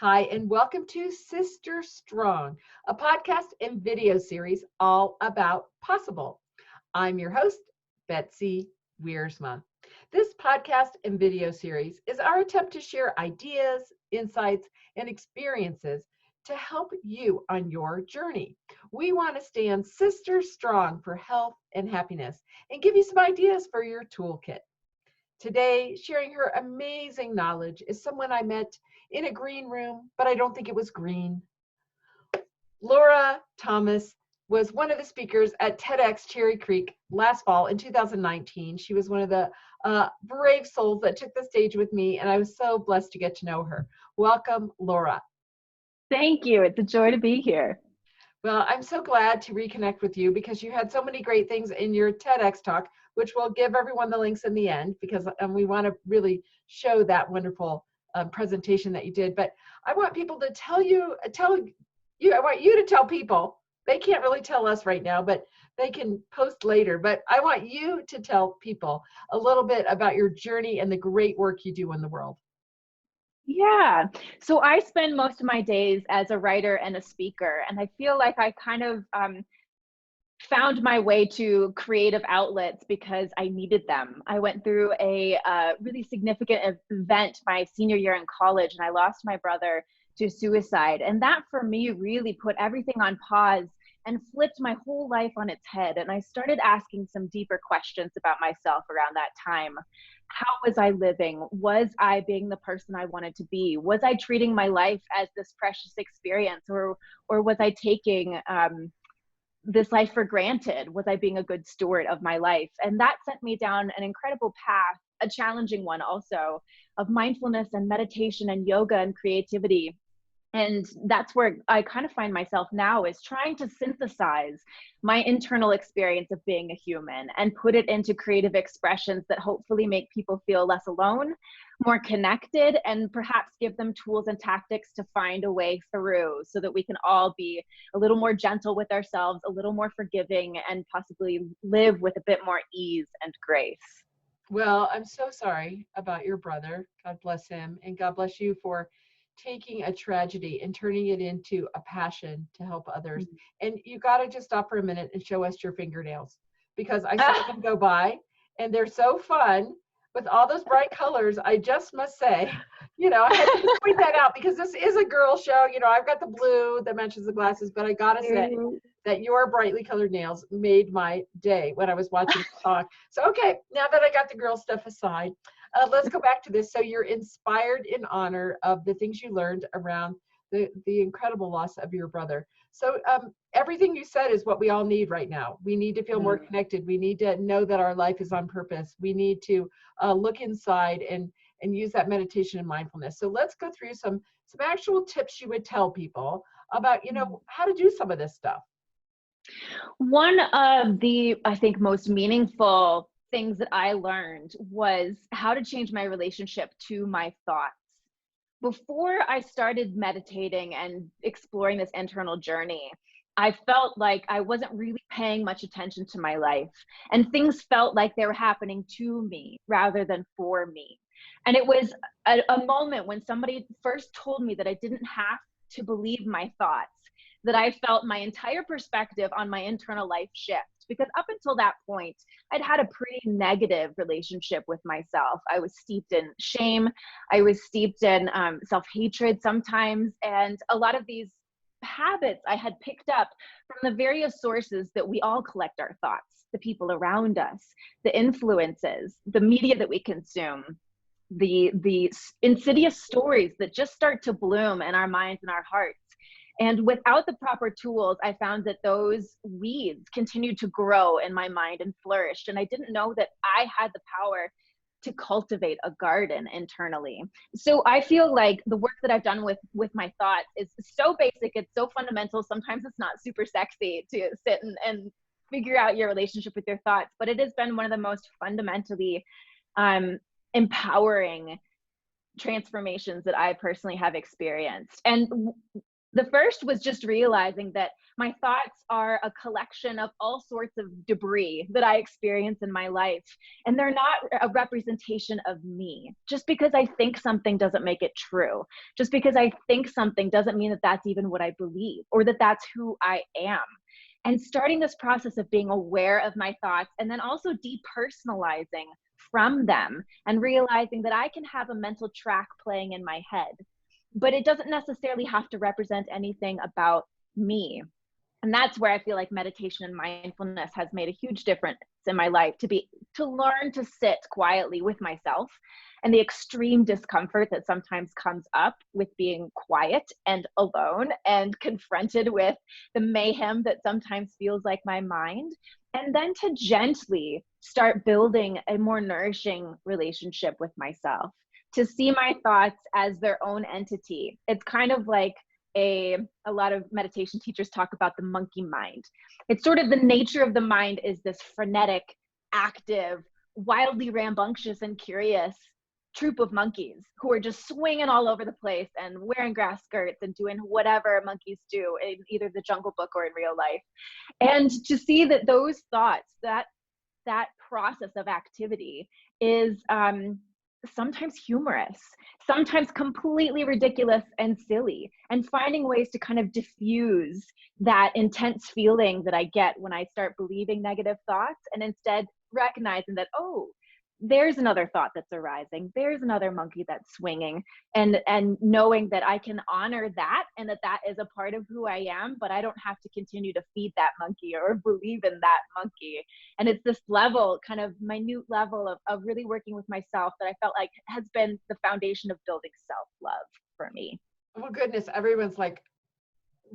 Hi, and welcome to Sister Strong, a podcast and video series all about possible. I'm your host, Betsy Wiersma. This podcast and video series is our attempt to share ideas, insights, and experiences to help you on your journey. We want to stand sister strong for health and happiness and give you some ideas for your toolkit. Today, sharing her amazing knowledge is someone I met in a green room, but I don't think it was green. Laura Thomas was one of the speakers at TEDx Cherry Creek last fall in 2019. She was one of the brave souls that took the stage with me, and I was so blessed to get to know her. Welcome, Laura. Thank you. It's a joy to be here. Well, I'm so glad to reconnect with you because you had so many great things in your TEDx talk, which we'll give everyone the links in the end because we want to really show that wonderful presentation that you did. But I want people to tell you, I want you to tell people. They can't really tell us right now, but they can post later. But I want you to tell people a little bit about your journey and the great work you do in the world. Yeah. So I spend most of my days as a writer and a speaker, and I feel like I kind of found my way to creative outlets because I needed them. I went through a really significant event my senior year in college, and I lost my brother to suicide. And that for me really put everything on pause and flipped my whole life on its head. And I started asking some deeper questions about myself around that time. How was I living? Was I being the person I wanted to be? Was I treating my life as this precious experience, or was I taking this life for granted? Was I being a good steward of my life? And that sent me down an incredible path, a challenging one also, of mindfulness and meditation and yoga and creativity. And that's where I kind of find myself now, is trying to synthesize my internal experience of being a human and put it into creative expressions that hopefully make people feel less alone, more connected, and perhaps give them tools and tactics to find a way through so that we can all be a little more gentle with ourselves, a little more forgiving, and possibly live with a bit more ease and grace. Well, I'm so sorry about your brother. God bless him. And God bless you for taking a tragedy and turning it into a passion to help others. And you got to just stop for a minute and show us your fingernails because I saw them go by and they're so fun with all those bright colors. I just must say, I had to point that out because this is a girl show. I've got the blue that matches the glasses, but I got to say that your brightly colored nails made my day when I was watching the talk. So, okay, now that I got the girl stuff aside, let's go back to this. So you're inspired in honor of the things you learned around the incredible loss of your brother. So everything you said is what we all need right now. We need to feel more connected. We need to know that our life is on purpose. We need to look inside and use that meditation and mindfulness. So let's go through some actual tips you would tell people about, how to do some of this stuff. One of the, I think, most meaningful things that I learned was how to change my relationship to my thoughts. Before I started meditating and exploring this internal journey, I felt like I wasn't really paying much attention to my life, and things felt like they were happening to me rather than for me. And it was a moment when somebody first told me that I didn't have to believe my thoughts, that I felt my entire perspective on my internal life shift. Because up until that point, I'd had a pretty negative relationship with myself. I was steeped in shame. I was steeped in self-hatred sometimes. And a lot of these habits I had picked up from the various sources that we all collect our thoughts, the people around us, the influences, the media that we consume, the insidious stories that just start to bloom in our minds and our hearts. And without the proper tools, I found that those weeds continued to grow in my mind and flourished. And I didn't know that I had the power to cultivate a garden internally. So I feel like the work that I've done with my thoughts is so basic, it's so fundamental. Sometimes it's not super sexy to sit and figure out your relationship with your thoughts, but it has been one of the most fundamentally empowering transformations that I personally have experienced. And The first was just realizing that my thoughts are a collection of all sorts of debris that I experience in my life, and they're not a representation of me. Just because I think something doesn't make it true. Just because I think something doesn't mean that that's even what I believe or that that's who I am. And starting this process of being aware of my thoughts and then also depersonalizing from them and realizing that I can have a mental track playing in my head, but it doesn't necessarily have to represent anything about me. And that's where I feel like meditation and mindfulness has made a huge difference in my life, to learn to sit quietly with myself and the extreme discomfort that sometimes comes up with being quiet and alone and confronted with the mayhem that sometimes feels like my mind, and then to gently start building a more nourishing relationship with myself, to see my thoughts as their own entity. It's kind of like a lot of meditation teachers talk about the monkey mind. It's sort of the nature of the mind is this frenetic, active, wildly rambunctious and curious troop of monkeys who are just swinging all over the place and wearing grass skirts and doing whatever monkeys do in either the Jungle Book or in real life. And to see that those thoughts, that process of activity is sometimes humorous, sometimes completely ridiculous and silly, and finding ways to kind of diffuse that intense feeling that I get when I start believing negative thoughts, and instead recognizing that, oh, there's another thought that's arising, there's another monkey that's swinging, and knowing that I can honor that and that is a part of who I am, but I don't have to continue to feed that monkey or believe in that monkey. And it's this level, kind of minute level of really working with myself that I felt like has been the foundation of building self-love for me. Oh goodness, everyone's like,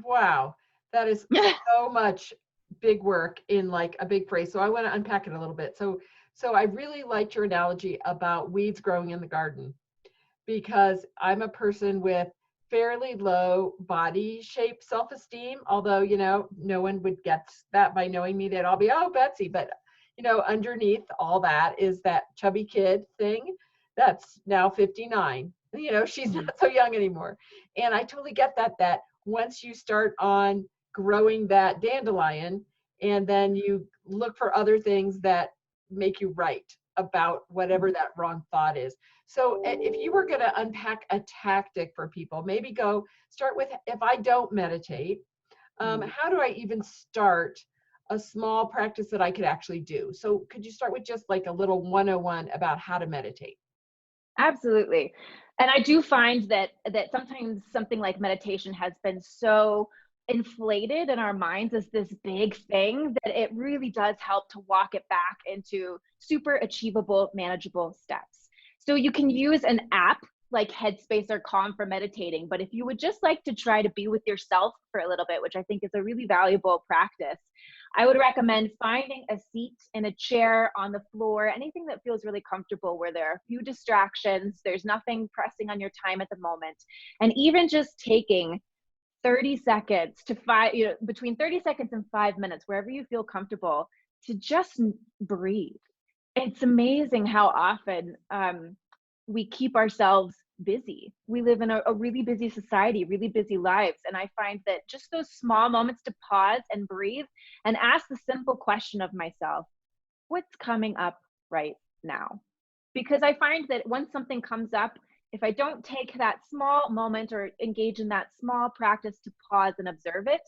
wow, that is so much big work in like a big phrase. So I want to unpack it a little bit. So I really liked your analogy about weeds growing in the garden, because I'm a person with fairly low body shape self-esteem, although, you know, no one would get that by knowing me. They'd all be, oh, Betsy. But, you know, underneath all that is that chubby kid thing that's now 59. You know, she's not so young anymore. And I totally get that once you start on growing that dandelion, and then you look for other things that make you right about whatever that wrong thought is. So if you were going to unpack a tactic for people, maybe start with, if I don't meditate, how do I even start a small practice that I could actually do? So could you start with just like a little 101 about how to meditate? Absolutely. And I do find that sometimes something like meditation has been so inflated in our minds as this big thing that it really does help to walk it back into super achievable, manageable steps. So you can use an app like Headspace or Calm for meditating, but if you would just like to try to be with yourself for a little bit, which I think is a really valuable practice, I would recommend finding a seat in a chair, on the floor, anything that feels really comfortable, where there are a few distractions, there's nothing pressing on your time at the moment. And even just taking 30 seconds to between 30 seconds and 5 minutes, wherever you feel comfortable, to just breathe. It's amazing how often we keep ourselves busy. We live in a really busy society, really busy lives. And I find that just those small moments to pause and breathe and ask the simple question of myself, what's coming up right now? Because I find that when something comes up, if I don't take that small moment or engage in that small practice to pause and observe it,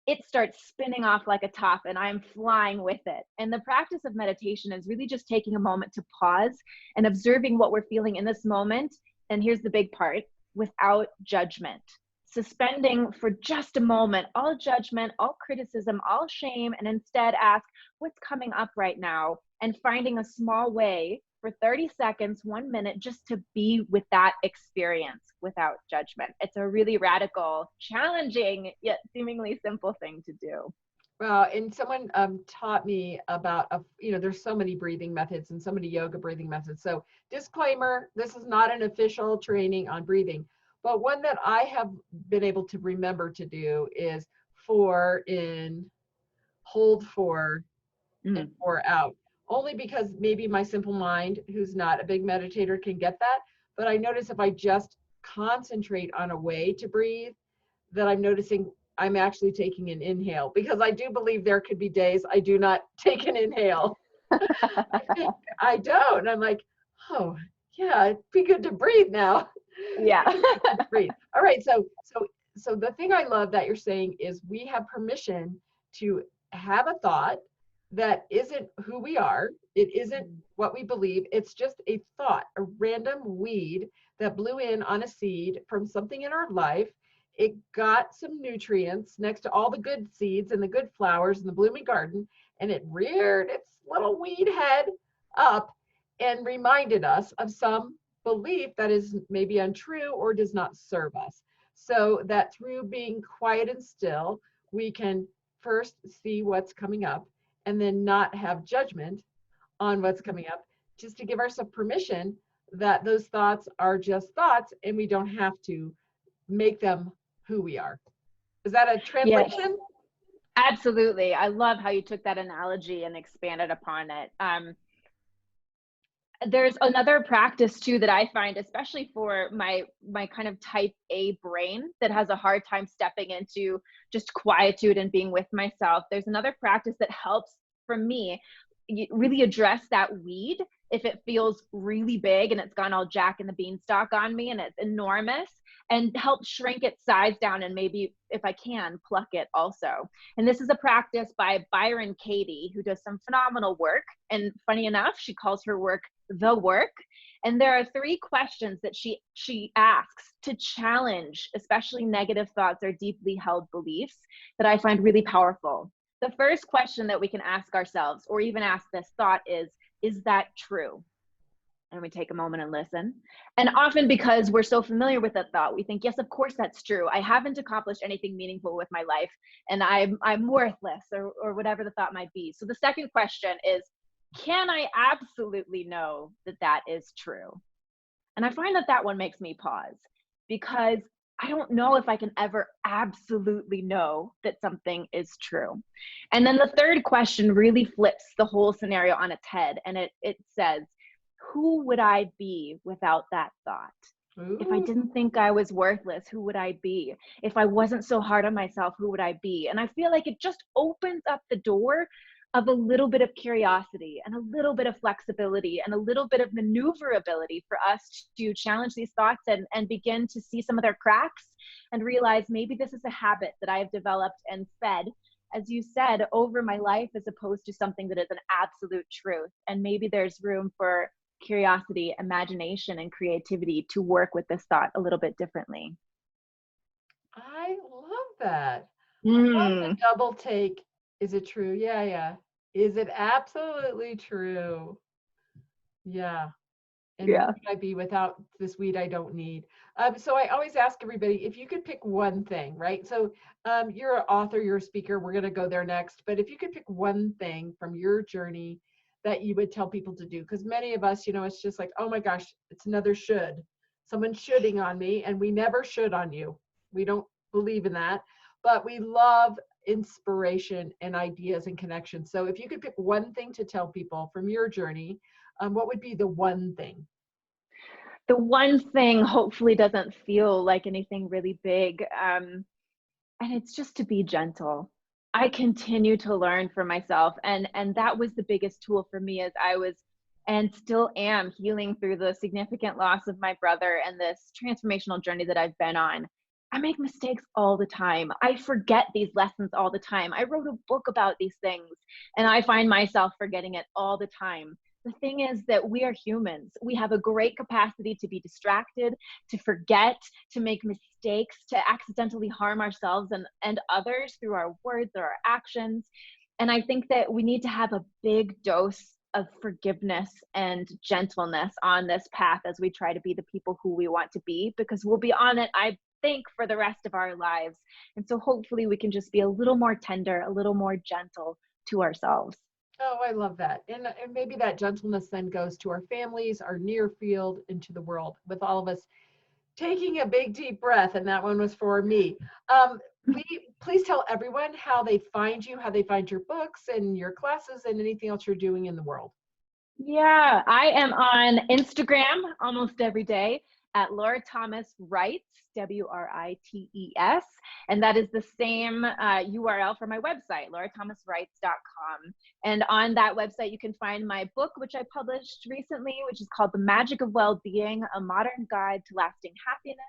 it starts spinning off like a top and I'm flying with it. And the practice of meditation is really just taking a moment to pause and observing what we're feeling in this moment. And here's the big part, without judgment. Suspending for just a moment all judgment, all criticism, all shame, and instead ask, what's coming up right now? And finding a small way for 30 seconds, 1 minute, just to be with that experience without judgment. It's a really radical, challenging, yet seemingly simple thing to do. Well, and someone taught me about, there's so many breathing methods and so many yoga breathing methods. So disclaimer, this is not an official training on breathing, but one that I have been able to remember to do is 4 in, hold 4, and 4 out. Only because maybe my simple mind, who's not a big meditator, can get that. But I notice if I just concentrate on a way to breathe, that I'm noticing I'm actually taking an inhale, because I do believe there could be days I do not take an inhale. I don't. I'm like, oh yeah, it'd be good to breathe now. Yeah. Breathe. All right. So the thing I love that you're saying is we have permission to have a thought that isn't who we are. It isn't what we believe. It's just a thought, a random weed that blew in on a seed from something in our life. It got some nutrients next to all the good seeds and the good flowers in the blooming garden, and it reared its little weed head up and reminded us of some belief that is maybe untrue or does not serve us. So that through being quiet and still, we can first see what's coming up and then not have judgment on what's coming up, just to give ourselves permission that those thoughts are just thoughts and we don't have to make them who we are. Is that a Yes, translation? absolutely. I love how you took that analogy and expanded upon it. There's another practice too that I find, especially for my kind of type A brain that has a hard time stepping into just quietude and being with myself. There's another practice that helps for me really address that weed if it feels really big and it's gone all Jack and the Beanstalk on me and it's enormous, and help shrink its size down, and maybe if I can pluck it also. And this is a practice by Byron Katie, who does some phenomenal work. And funny enough, she calls her work the work. And there are 3 questions that she asks to challenge especially negative thoughts or deeply held beliefs that I find really powerful. The first question that we can ask ourselves, or even ask this thought, is that true? And we take a moment and listen. And often, because we're so familiar with that thought, we think, yes, of course that's true. I haven't accomplished anything meaningful with my life, and I'm worthless, or whatever the thought might be. So the second question is, can I absolutely know that that is true? And I find that that one makes me pause, because I don't know if I can ever absolutely know that something is true. And then the third question really flips the whole scenario on its head, and it says, who would I be without that thought? Ooh. If I didn't think I was worthless, who would I be? If I wasn't so hard on myself, who would I be? And I feel like it just opens up the door of a little bit of curiosity and a little bit of flexibility and a little bit of maneuverability for us to challenge these thoughts and begin to see some of their cracks and realize maybe this is a habit that I've developed and fed, as you said, over my life, as opposed to something that is an absolute truth. And maybe there's room for curiosity, imagination, and creativity to work with this thought a little bit differently. I love that. I love the double take. Is it true? Yeah, yeah. Is it absolutely true? Yeah. And who Yeah. would I be without this weed I don't need? So I always ask everybody, if you could pick one thing, right? So you're an author, you're a speaker, we're going to go there next. But if you could pick one thing from your journey that you would tell people to do, because many of us, it's just like, oh my gosh, it's another should. Someone's shoulding on me, and we never should on you. We don't believe in that, but we love inspiration and ideas and connections. So if you could pick one thing to tell people from your journey, what would be the one thing? The one thing hopefully doesn't feel like anything really big. And it's just to be gentle. I continue to learn for myself. And that was the biggest tool for me as I was and still am healing through the significant loss of my brother and this transformational journey that I've been on. I make mistakes all the time. I forget these lessons all the time. I wrote a book about these things, and I find myself forgetting it all the time. The thing is that we are humans. We have a great capacity to be distracted, to forget, to make mistakes, to accidentally harm ourselves and others through our words or our actions. And I think that we need to have a big dose of forgiveness and gentleness on this path as we try to be the people who we want to be, because we'll be on it, I think, for the rest of our lives. And so hopefully we can just be a little more tender, a little more gentle to ourselves. Oh, I love that. And maybe that gentleness then goes to our families, our near field, and to the world, with all of us taking a big deep breath. And that one was for me. Please tell everyone how they find you, how they find your books and your classes and anything else you're doing in the world. Yeah, I am on Instagram almost every day at Laura Thomas Writes, Writes. And that is the same URL for my website, laurathomaswrites.com. And on that website, you can find my book, which I published recently, which is called The Magic of Well-Being, A Modern Guide to Lasting Happiness.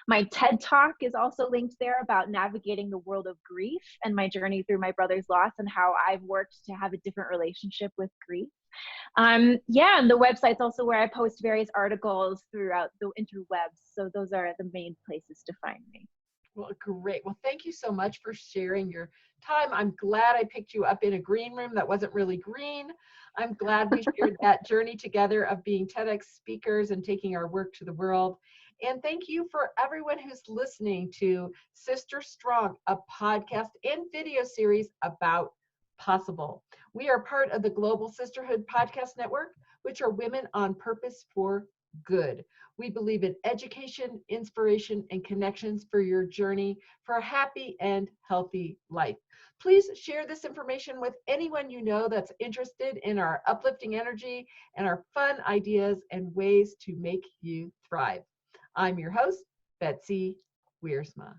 My TED Talk is also linked there about navigating the world of grief and my journey through my brother's loss and how I've worked to have a different relationship with grief. Yeah, and the website's also where I post various articles throughout the interwebs. So those are the main places to find me. Well, great. Well, thank you so much for sharing your time. I'm glad I picked you up in a green room that wasn't really green. I'm glad we shared that journey together of being TEDx speakers and taking our work to the world. And thank you for everyone who's listening to Sister Strong, a podcast and video series about possible. We are part of the Global Sisterhood Podcast Network, which are women on purpose for good. We believe in education, inspiration, and connections for your journey for a happy and healthy life. Please share this information with anyone you know that's interested in our uplifting energy and our fun ideas and ways to make you thrive. I'm your host, Betsy Wiersma.